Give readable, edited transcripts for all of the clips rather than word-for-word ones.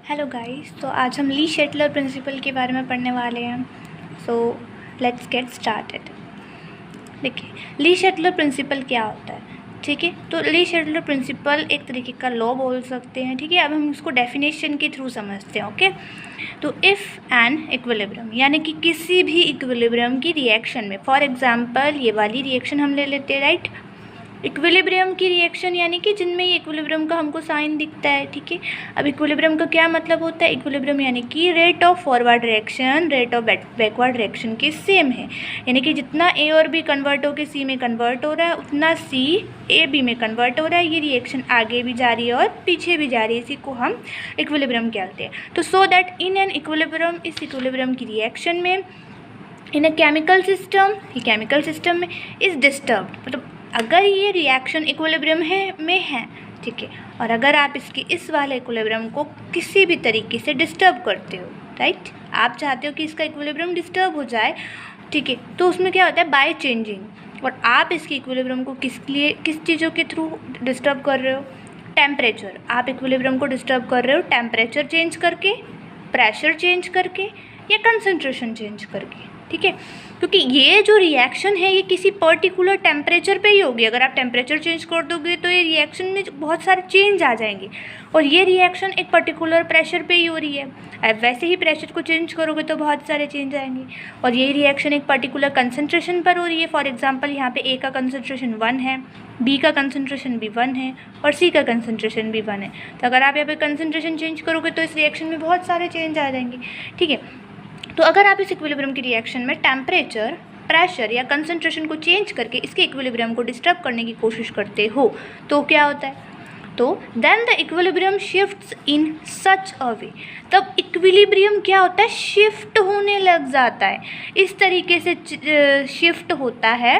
Hello guys, तो आज हम ली शेटलर प्रिंसिपल के बारे में पढ़ने वाले हैं। So let's get started. देखिए, ली शेटलर प्रिंसिपल क्या होता है, ठीक है। तो ली शेटलर प्रिंसिपल एक तरीके का लॉ बोल सकते हैं, ठीक है। अब हम इसको डेफिनेशन के थ्रू समझते हैं, ओके। तो इफ़ एन इक्विलिब्रियम, यानी कि किसी भी इक्विलिब्रियम की रिएक्शन में, फॉर एग्जांपल ये वाली रिएक्शन हम ले लेते हैं, राइट। इक्विलिब्रियम की रिएक्शन यानी कि जिनमें ये इक्विलिब्रियम का हमको साइन दिखता है, ठीक है। अब इक्विलिब्रियम का क्या मतलब होता है? इक्विलिब्रियम यानी कि rate of forward direction rate of backward direction के सेम है, यानी कि जितना ए और बी कन्वर्ट होकर सी में कन्वर्ट हो रहा है उतना सी ए बी में कन्वर्ट हो रहा है। ये रिएक्शन आगे भी जा रही है और पीछे भी जा रही है, इसी को हम इक्विलिब्रियम कहते हैं। तो so that in an equilibrium, इस इक्विलिब्रियम की रिएक्शन में, इन अ केमिकल सिस्टम, ये केमिकल सिस्टम में इज डिस्टर्ब्ड, मतलब अगर ये रिएक्शन इक्विलिब्रियम में है, ठीक है, और अगर आप इसके इस वाले इक्विलिब्रियम को किसी भी तरीके से डिस्टर्ब करते हो, राइट, आप चाहते हो कि इसका इक्विलिब्रियम डिस्टर्ब हो जाए, ठीक है, तो उसमें क्या होता है? By changing. और आप इसके इक्विलिब्रियम को किस चीज़ों के थ्रू डिस्टर्ब कर रहे हो? टेम्परेचर। आप इक्विलिब्रियम को डिस्टर्ब कर रहे हो टेम्परेचर चेंज करके, प्रेशर चेंज करके, या कंसंट्रेशन चेंज करके, ठीक है। क्योंकि ये जो रिएक्शन है ये किसी पर्टिकुलर टेम्परेचर पे ही होगी। अगर आप टेम्परेचर चेंज कर दोगे तो ये रिएक्शन में बहुत सारे चेंज आ जाएंगे, और ये रिएक्शन एक पर्टिकुलर प्रेशर पे ही हो रही है। अब वैसे ही प्रेशर को चेंज करोगे तो बहुत सारे चेंज आएंगे, और ये रिएक्शन एक पर्टिकुलर कंसंट्रेशन पर हो रही है। फॉर एग्जाम्पल यहाँ पे ए का कंसंट्रेशन 1 है, बी का कंसंट्रेशन भी 1 है, और सी का कंसंट्रेशन भी 1 है। तो अगर आप यहाँ पे कंसंट्रेशन चेंज करोगे तो इस रिएक्शन में बहुत सारे चेंज आ जाएंगे, ठीक है। तो अगर आप इस इक्विलिब्रियम की रिएक्शन में टेम्परेचर, प्रेशर या कंसंट्रेशन को चेंज करके इसके इक्विलिब्रियम को डिस्टर्ब करने की कोशिश करते हो तो क्या होता है? तो then the equilibrium shifts in such a way, तब इक्विलिब्रियम क्या होता है? शिफ्ट होने लग जाता है। इस तरीके से शिफ्ट होता है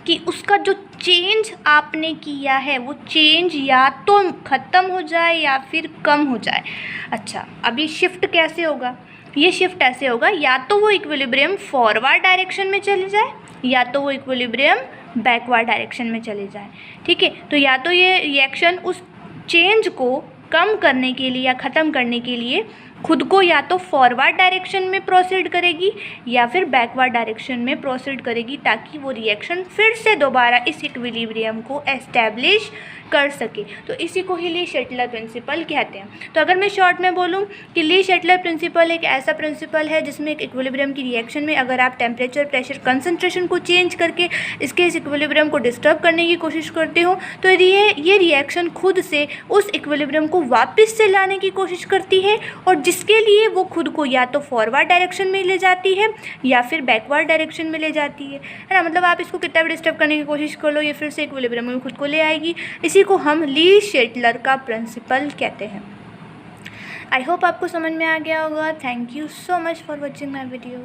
कि उसका जो चेंज आपने किया है वो चेंज या तो ख़त्म हो जाए या फिर कम हो जाए। अच्छा, अब ये शिफ्ट कैसे होगा? ये शिफ्ट ऐसे होगा, या तो वो इक्विलिब्रियम फॉरवर्ड डायरेक्शन में चले जाए या तो वो इक्विलिब्रियम बैकवर्ड डायरेक्शन में चले जाए, ठीक है। तो या तो ये रिएक्शन उस चेंज को कम करने के लिए या ख़त्म करने के लिए खुद को या तो फॉरवर्ड डायरेक्शन में प्रोसीड करेगी या फिर बैकवर्ड डायरेक्शन में प्रोसीड करेगी, ताकि वो रिएक्शन फिर से दोबारा इस इक्विलिब्रियम को एस्टैब्लिश कर सके। तो इसी को ही ली शेटलर प्रिंसिपल कहते हैं। तो अगर मैं शॉर्ट में बोलूँ कि ली शेटलर प्रिंसिपल एक ऐसा प्रिंसिपल है जिसमें एक इक्विलिब्रियम की रिएक्शन में अगर आप टेम्परेचर, प्रेशर, कंसंट्रेशन को चेंज करके इसके इस इक्विलिब्रियम को डिस्टर्ब करने की कोशिश करते हो तो ये रिएक्शन खुद से उस इक्विलिब्रियम को वापस से लाने की कोशिश करती है, और जिसके लिए वो खुद को या तो फॉरवर्ड डायरेक्शन में ले जाती है या फिर बैकवर्ड डायरेक्शन में ले जाती है ना। मतलब आप इसको कितना भी डिस्टर्ब करने की कोशिश कर लो, ये फिर से इक्विलिब्रियम में खुद को ले आएगी। इसी को हम ली शेटलर का प्रिंसिपल कहते हैं। आई होप आपको समझ में आ गया होगा। Thank you so much for watching my video.